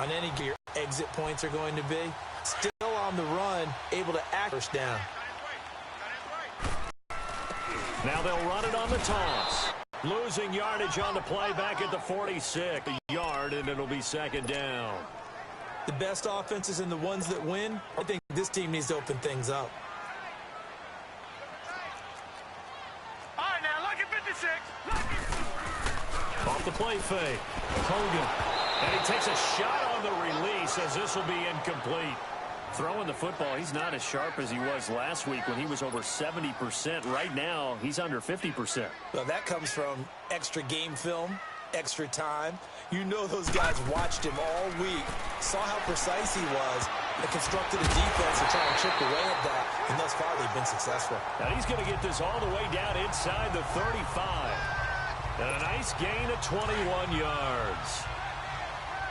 on any of your exit points are going to be. Still on the run, able to act first down. Now they'll run it on the toss. Losing yardage on the play back at the 46. A yard, and it'll be second down. The best offenses and the ones that win, I think this team needs to open things up. All right, now, look at 56. Off the play fake. Hogan. And he takes a shot on the release as this will be incomplete. Throwing the football, he's not as sharp as he was last week when he was over 70%. Right now, he's under 50%. Well, that comes from extra game film, extra time. You know those guys watched him all week, saw how precise he was, and constructed a defense to try and chip away at that. And thus far, they've been successful. Now he's going to get this all the way down inside the 35. And a nice gain of 21 yards.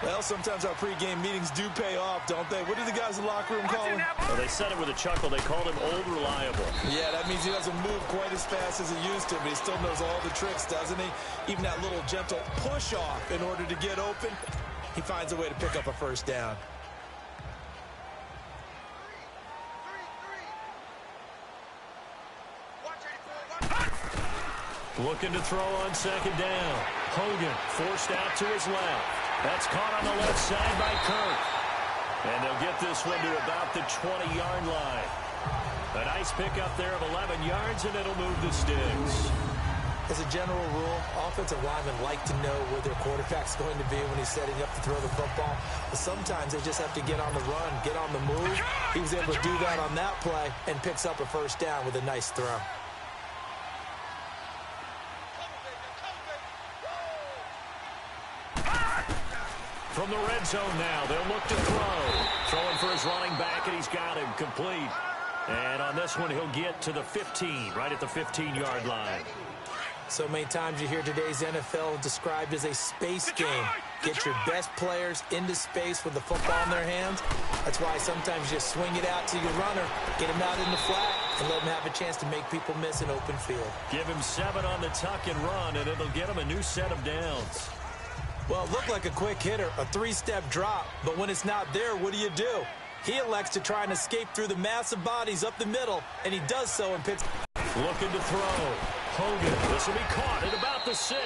Well, sometimes our pregame meetings do pay off, don't they? What do the guys in the locker room call him? Well, they said it with a chuckle. They called him Old Reliable. Yeah, that means he doesn't move quite as fast as he used to, but he still knows all the tricks, doesn't he? Even that little gentle push-off in order to get open, he finds a way to pick up a first down. Looking to throw on second down. Hogan forced out to his left. That's caught on the left side by Kirk. And they'll get this one to about the 20-yard line. A nice pickup there of 11 yards, and it'll move the sticks. As a general rule, offensive linemen like to know where their quarterback's going to be when he's setting up to throw the football. But sometimes they just have to get on the run, get on the move. He was able to do that on that play and picks up a first down with a nice throw. From the red zone now, they'll look to throw. Throwing for his running back, and he's got him complete. And on this one, he'll get to the 15, right at the 15-yard line. So many times you hear today's NFL described as a space game. Get your best players into space with the football in their hands. That's why sometimes you just swing it out to your runner, get him out in the flat, and let him have a chance to make people miss an open field. Give him 7 on the tuck and run, and it'll get him a new set of downs. Well, it looked like a quick hitter, a 3-step drop, but when it's not there, what do? He elects to try and escape through the massive bodies up the middle, and he does so in Pittsburgh. Looking to throw. Hogan, this will be caught at about the 6.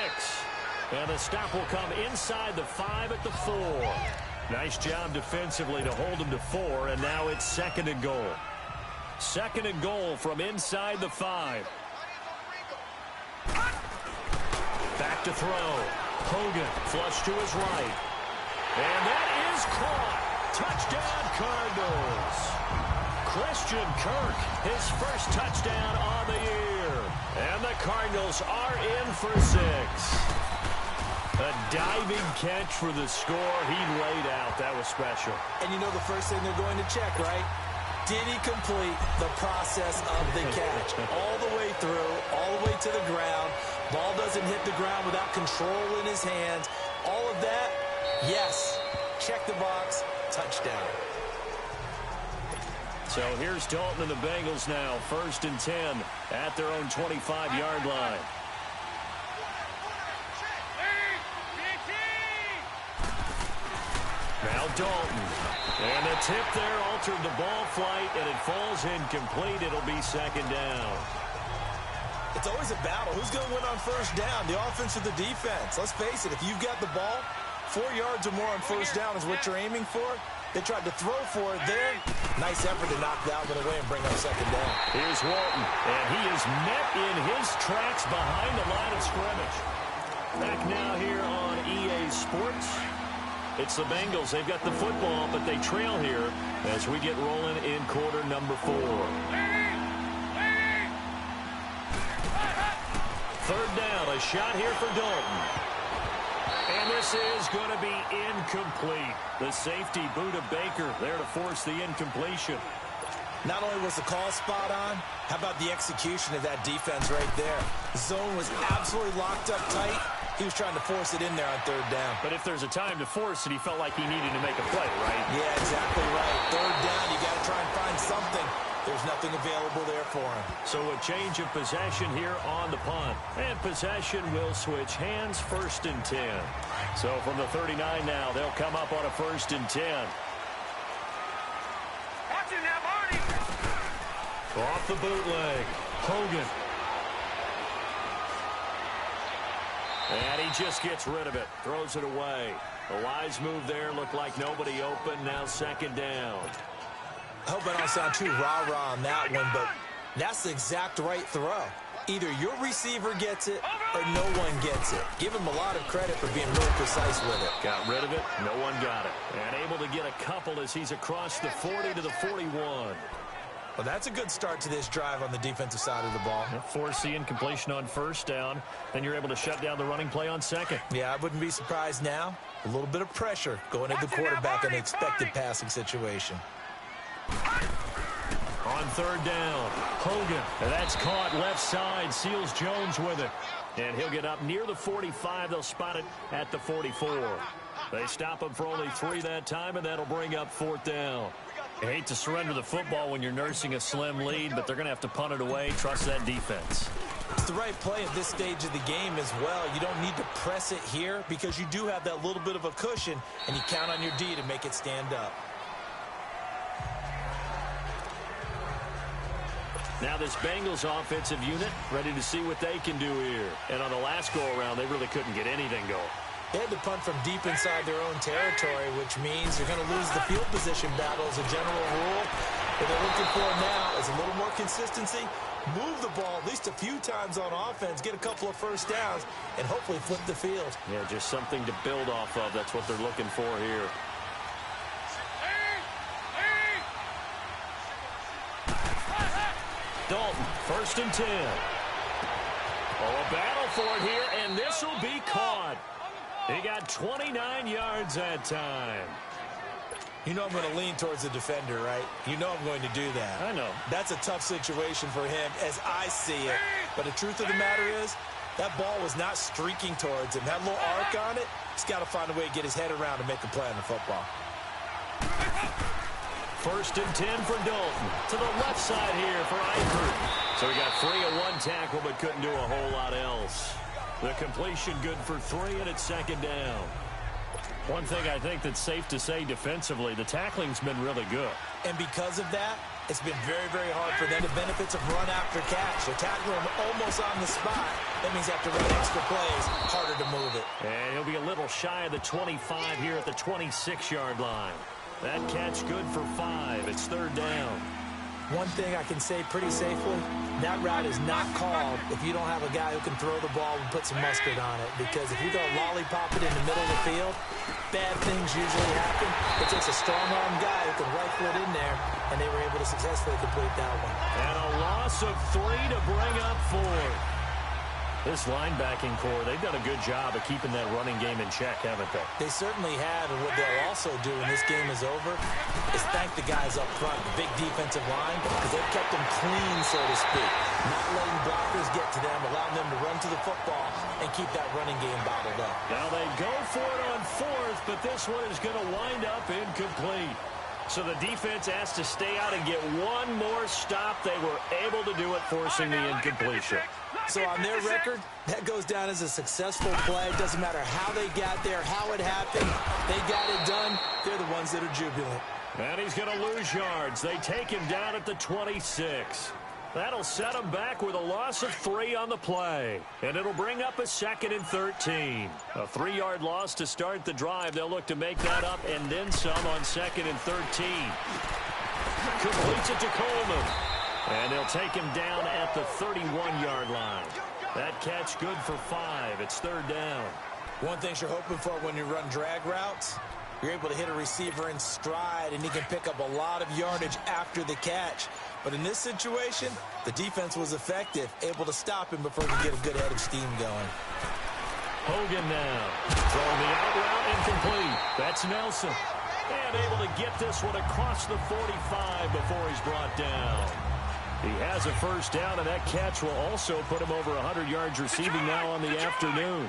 And the stop will come inside the 5 at the 4. Nice job defensively to hold him to 4, and now it's second and goal. Second and goal from inside the 5. Back to throw. Hogan, flush to his right. And that is caught. Touchdown, Cardinals. Christian Kirk, his first touchdown on the year. And the Cardinals are in for 6. A diving catch for the score. He laid out. That was special. And you know the first thing they're going to check, right? Did he complete the process of the catch? All the way through, all the way to the ground. Ball doesn't hit the ground without control in his hands. All of that, yes. Check the box, touchdown. So here's Dalton and the Bengals now. 1st and 10 at their own 25-yard line. Now Dalton. And the tip there altered the ball flight, and it falls incomplete. It'll be second down. It's always a battle. Who's going to win on first down, the offense or the defense? Let's face it, if you've got the ball, 4 yards or more on first down is what you're aiming for. They tried to throw for it there. Nice effort to knock that one away and bring up second down. Here's Walton, and he is met in his tracks behind the line of scrimmage. Back now here on EA Sports. It's the Bengals. They've got the football, but they trail here as we get rolling in quarter number 4. Third down, a shot here for Dalton. And this is going to be incomplete. The safety, Buda Baker, there to force the incompletion. Not only was the call spot on, how about the execution of that defense right there? The zone was absolutely locked up tight. He was trying to force it in there on third down. But if there's a time to force it, he felt like he needed to make a play, right? Yeah, exactly right. Third down, you got to try and find something. There's nothing available comfortable there for him. So a change of possession here on the punt. And possession will switch hands, 1st and 10. So from the 39 now, they'll come up on a 1st and 10. Watch it now, Barney. Off the bootleg. Hogan. And he just gets rid of it. Throws it away. A wise move there. Looked like nobody open. Now 2nd down. I hope I don't sound too rah-rah on that one, but that's the exact right throw. Either your receiver gets it or no one gets it. Give him a lot of credit for being really precise with it. Got rid of it. No one got it. And able to get a couple as he's across the 40 to the 41. Well, that's a good start to this drive on the defensive side of the ball. Forcing completion on 1st down. Then you're able to shut down the running play on 2nd. Yeah, I wouldn't be surprised now. A little bit of pressure going at the quarterback in an expected passing situation. On 3rd down, Hogan. And that's caught left side. Seals Jones with it. And he'll get up near the 45. They'll spot it at the 44. They stop him for only 3 that time, and that'll bring up 4th down. I hate to surrender the football when you're nursing a slim lead, but they're going to have to punt it away. Trust that defense. It's the right play at this stage of the game as well. You don't need to press it here because you do have that little bit of a cushion, and you count on your D to make it stand up. Now this Bengals offensive unit ready to see what they can do here. And on the last go-around, they really couldn't get anything going. They had to punt from deep inside their own territory, which means they're going to lose the field position battle as a general rule. What they're looking for now is a little more consistency, move the ball at least a few times on offense, get a couple of 1st downs, and hopefully flip the field. Yeah, just something to build off of. That's what they're looking for here. Dalton, 1st and 10. Oh, a battle for it here, and this will be caught. He got 29 yards that time. You know I'm going to lean towards the defender, right? You know I'm going to do that. I know. That's a tough situation for him as I see it. But the truth of the matter is, that ball was not streaking towards him. That little arc on it, he's got to find a way to get his head around to make a play on the football. 1st and 10 for Dalton. To the left side here for Eifert. So he got free of 1 tackle but couldn't do a whole lot else. The completion good for 3, and it's 2nd down. One thing I think that's safe to say defensively, the tackling's been really good. And because of that, it's been very, very hard for them. The benefits of run after catch. They're tackling him almost on the spot. That means they have to run extra plays, harder to move it. And he'll be a little shy of the 25 here at the 26-yard line. That catch good for 5. It's 3rd down. One thing I can say pretty safely, that route is not called if you don't have a guy who can throw the ball and put some mustard on it. Because if you go lollipop it in the middle of the field, bad things usually happen. It takes a strong-arm guy who can rifle it in there, and they were able to successfully complete that one. And a loss of 3 to bring up 4th. This linebacking core, they've done a good job of keeping that running game in check, haven't they? They certainly have, and what they'll also do when this game is over is thank the guys up front, the big defensive line, because they've kept them clean, so to speak. Not letting blockers get to them, allowing them to run to the football and keep that running game bottled up. Now they go for it on 4th, but this one is going to wind up incomplete. So the defense has to stay out and get one more stop. They were able to do it, forcing the incompletion. So on their record, that goes down as a successful play. Doesn't matter how they got there, how it happened. They got it done. They're the ones that are jubilant. And he's going to lose yards. They take him down at the 26. That'll set him back with a loss of 3 on the play. And it'll bring up a 2nd and 13. A 3-yard loss to start the drive. They'll look to make that up and then some on 2nd and 13. Completes it to Coleman. And they'll take him down at the 31-yard line. That catch good for 5. It's 3rd down. One thing you're hoping for when you run drag routes, you're able to hit a receiver in stride, and he can pick up a lot of yardage after the catch. But in this situation, the defense was effective, able to stop him before he could get a good head of steam going. Hogan now. Throwing the out route incomplete. That's Nelson. And able to get this one across the 45 before he's brought down. He has a 1st down, and that catch will also put him over 100 yards receiving now on the afternoon.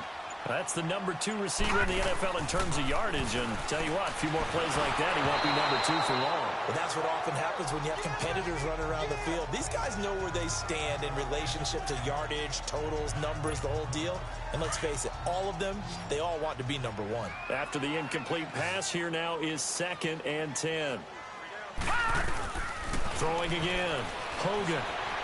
That's the number 2 receiver in the NFL in terms of yardage. And tell you what, a few more plays like that, he won't be number 2 for long. Well, that's what often happens when you have competitors running around the field. These guys know where they stand in relationship to yardage, totals, numbers, the whole deal. And let's face it, all of them, they all want to be number one. After the incomplete pass, here now is 2nd and 10. Throwing again. Hogan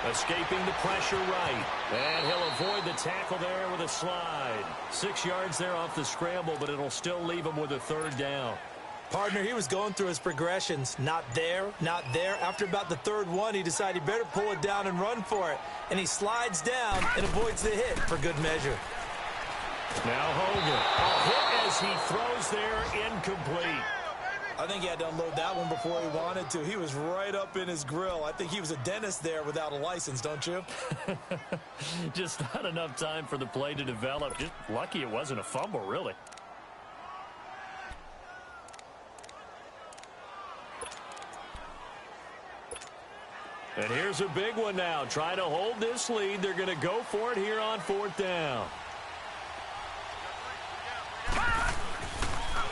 escaping the pressure right. And he'll avoid the tackle there with a slide. 6 yards there off the scramble, but it'll still leave him with a 3rd down. Partner, he was going through his progressions. Not there, not there. After about the 3rd one, he decided he better pull it down and run for it. And he slides down and avoids the hit for good measure. Now Hogan. A hit as he throws there, incomplete. I think he had to unload that one before he wanted to. He was right up in his grill. I think he was a dentist there without a license, don't you? Just not enough time for the play to develop. Just lucky it wasn't a fumble, really. And here's a big one now. Trying to hold this lead. They're going to go for it here on 4th down.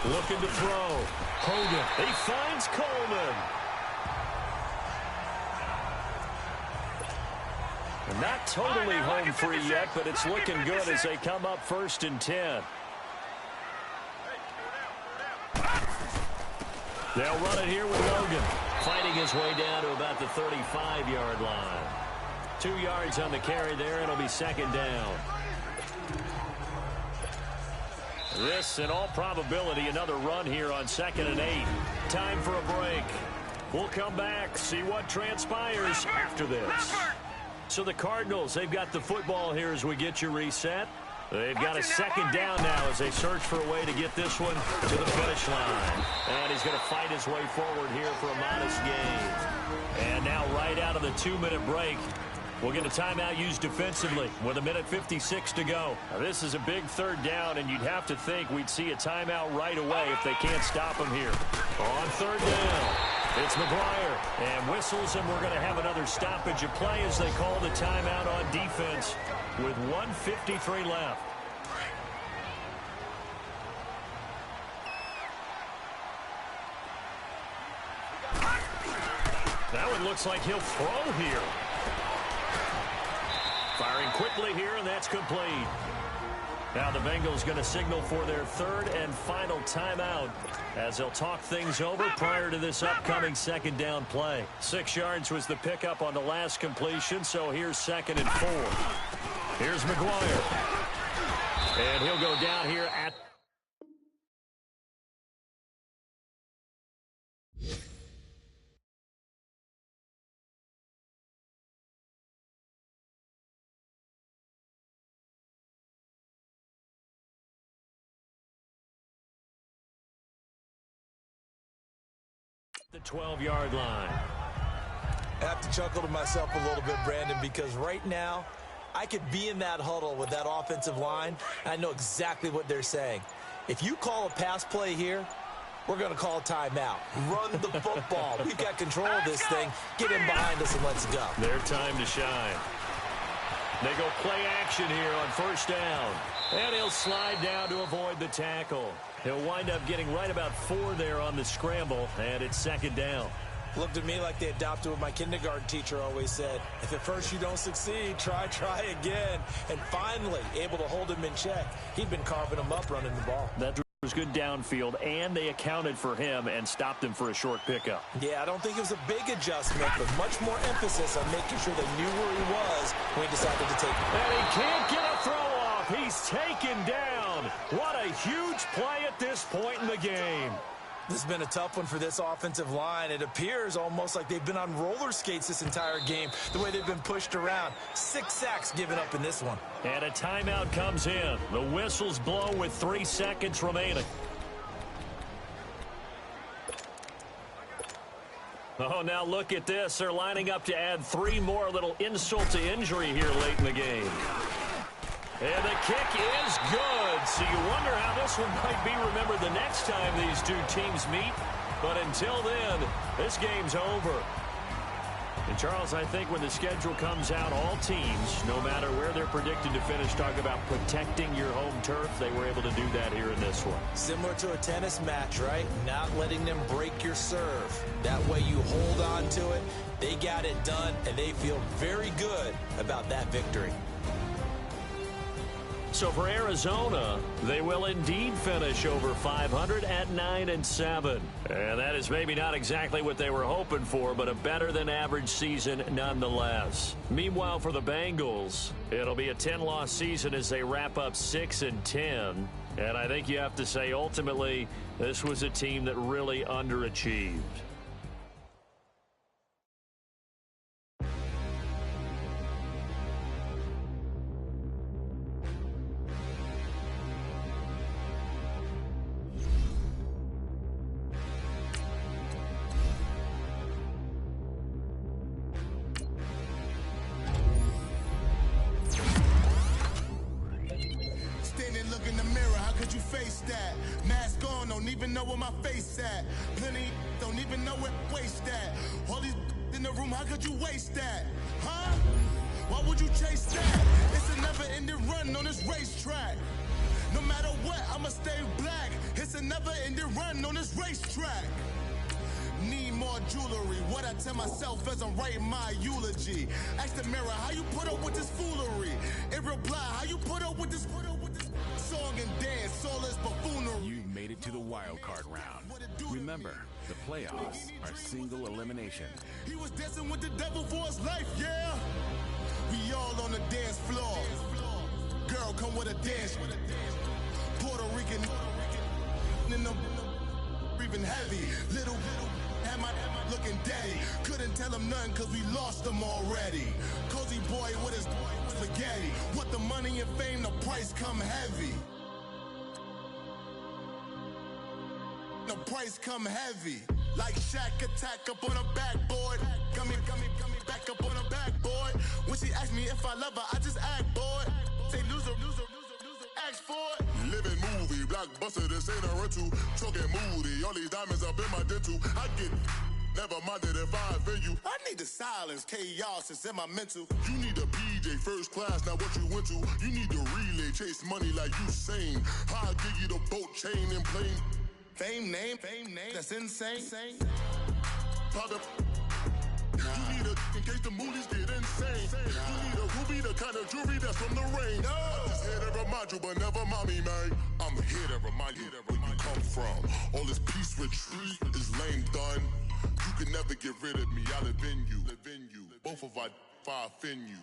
Looking to throw. Hogan. He finds Coleman. And not totally home free yet, but it's looking good as they come up 1st and 10. They'll run it here with Logan. Fighting his way down to about the 35-yard line. 2 yards on the carry there. It'll be 2nd down. This, in all probability, another run here on 2nd and 8. Time for a break. We'll come back, see what transpires after this. So the Cardinals, they've got the football here as we get you reset. They've got a 2nd down now as they search for a way to get this one to the finish line. And he's going to fight his way forward here for a modest gain. And now right out of the 2-minute break, we'll get a timeout used defensively with 1:56 to go. Now, this is a big 3rd down, and you'd have to think we'd see a timeout right away if they can't stop him here. On 3rd down, it's McGuire. And whistles, and we're going to have another stoppage of play as they call the timeout on defense with 1:53 left. That one looks like he'll throw here. Firing quickly here, and that's complete. Now the Bengals going to signal for their 3rd and final timeout as they'll talk things over prior to this upcoming 2nd down play. 6 yards was the pickup on the last completion, so here's 2nd and 4. Here's McGuire. And he'll go down here at the 12-yard line. I have to chuckle to myself a little bit, Brandon, because right now I could be in that huddle with that offensive line, and I know exactly what they're saying. If you call a pass play here, we're going to call a timeout. Run the football. We've got control of this thing. Get in behind us and let's go. Their time to shine. They go play action here on 1st down. And he'll slide down to avoid the tackle. He'll wind up getting right about 4 there on the scramble, and it's 2nd down. Looked at me like they adopted what my kindergarten teacher always said. If at first you don't succeed, try again. And finally, able to hold him in check. He'd been carving him up running the ball. That was good downfield, and they accounted for him and stopped him for a short pickup. Yeah, I don't think it was a big adjustment, but much more emphasis on making sure they knew where he was when he decided to take it. And he can't get a throw off. He's taken down. What a huge play at this point in the game. This has been a tough one for this offensive line. It appears almost like they've been on roller skates this entire game, the way they've been pushed around. 6 sacks given up in this one. And a timeout comes in. The whistles blow with 3 seconds remaining. Oh, now look at this. They're lining up to add 3 more, little insult to injury here late in the game. And the kick is good. So you wonder how this one might be remembered the next time these two teams meet. But until then, this game's over. And, Charles, I think when the schedule comes out, all teams, no matter where they're predicted to finish, talk about protecting your home turf. They were able to do that here in this one. Similar to a tennis match, right? Not letting them break your serve. That way you hold on to it. They got it done, and they feel very good about that victory. So for Arizona, they will indeed finish over 500 at 9-7. And that is maybe not exactly what they were hoping for, but a better than average season nonetheless. Meanwhile, for the Bengals, it'll be a 10-loss season as they wrap up 6-10. And I think you have to say, ultimately, this was a team that really underachieved. Ask the mirror, how you put up with this foolery? In reply, how you put up with this song and dance, all this buffoonery? You've made it to the wild card round. Remember, the playoffs are single elimination. He was dancing with the devil for his life, yeah. We all on the dance floor. Girl, come with a dance. Puerto Rican in the breathing heavy. Little had my looking daddy. Couldn't tell him nothing cause we lost him already. Cozy boy with his spaghetti. What the money and fame, the price come heavy. The price come heavy. Like Shaq attack up on a backboard. Gummy, back up on a backboard. When she asked me if I love her, I just act bored. Say loser, ask for it. Living movie, blockbuster, this ain't a rental. Choking moody, all these diamonds up in my dental. I get never minded if I offend you. I need the silence, chaos is in my mental. You need a PJ first class, not what you went to. You need the relay, chase money like you sane. I'll give you the boat chain and plane. Fame name, that's insane. Pop you need a, in case the movies get insane. You need a ruby, the kind of jewelry that's from the rain. No. I'm just here to remind you, but never mommy, man. I'm here to remind you where you come from. All this peace retreat is lame done. You can never get rid of me, I live in you. Both of our fire offend you.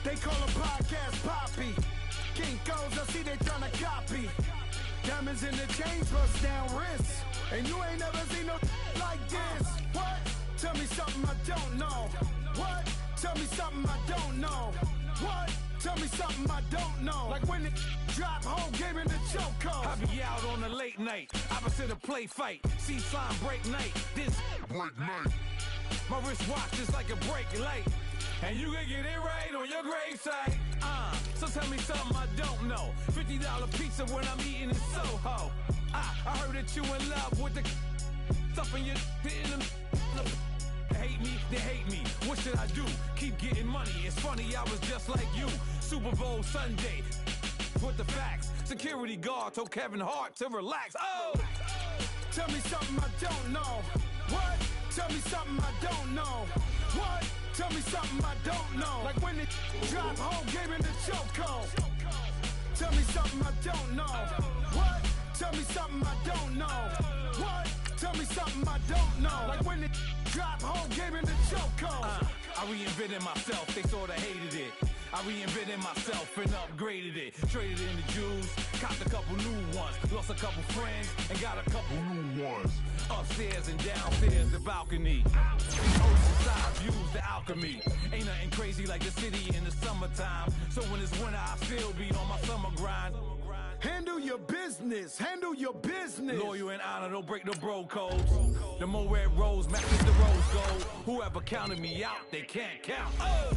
They call a podcast Poppy. Kinkos, I see they tryna copy. Diamonds in the chains, bust down wrists. And you ain't never seen no like this. What? Tell me something I don't know. What? Tell me something I don't know. What? Tell me something I don't know. Like when it drop, whole game in the chokehold. I be out on a late night, opposite a play fight. See slime break night, this break night. My wristwatch is like a break light. And you can get it right on your gravesite. So tell me something I don't know. $50 pizza when I'm eating in Soho. I heard that you in love with the stuff in your hate me, they hate me. What should I do? Keep getting money. It's funny, I was just like you. Super Bowl Sunday. With the facts. Security guard told Kevin Hart to relax. Oh! Tell me something I don't know. What? Tell me something I don't know. What? Tell me something I don't know. Like when it drop, whole game in the chokehold. Tell me something I don't know. What? Tell me something I don't know. What? Tell me something I don't know. Like when it drop, whole game in the chokehold. I reinvented myself, they sorta hated it. I reinvented myself and upgraded it. Traded in the Jews, copped a couple new ones. Lost a couple friends and got a couple new ones. Upstairs and downstairs, the balcony. Oceanside views, the alchemy. Ain't nothing crazy like the city in the summertime. So when it's winter, I still be on my summer grind. Handle your business. Handle your business. Loyal and honor, don't break the bro codes. The more red rose matches the rose gold. Whoever counted me out, they can't count. Oh!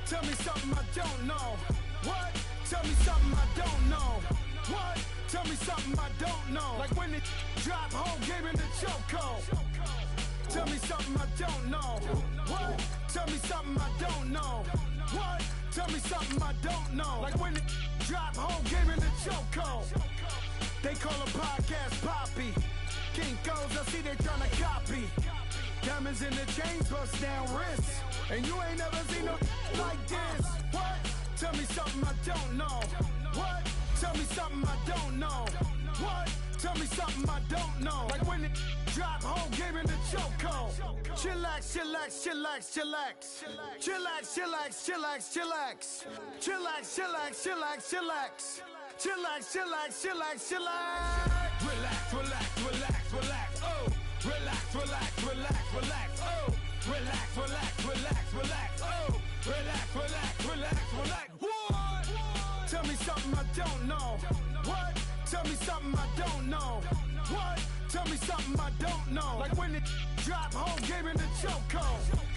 Tell me something I don't know. What? Tell me something I don't know. What? Tell me something I don't know. Like when it drop home, game in the chokehold. Tell me something I don't know. What? Tell me something I don't know. What? Tell me something I don't know. Like when it drop home, game in the chokehold. They call a podcast Poppy. King goes, I see they tryna copy. Diamonds in the chains, bust down wrists. And you ain't never seen no like this. What? Tell me something I don't know. What? Tell me something I don't know. What? Tell me something I don't know. Like when it drop home, game in the chokehold. Chillax, chillax, chillax, chillax. Chillax, chillax, chillax, chillax. Chillax, chillax, chillax, chillax. Chillax, chillax, chillax, chillax. Relax, relax, relax, relax. Oh. Relax, relax, relax, relax. Oh. Relax, relax, relax, relax. Oh. Relax, relax, relax, relax. What? Tell me something I don't know. What? Tell me something I don't know. What? Tell me something I don't know. Like when it drop home, game in the chokehold.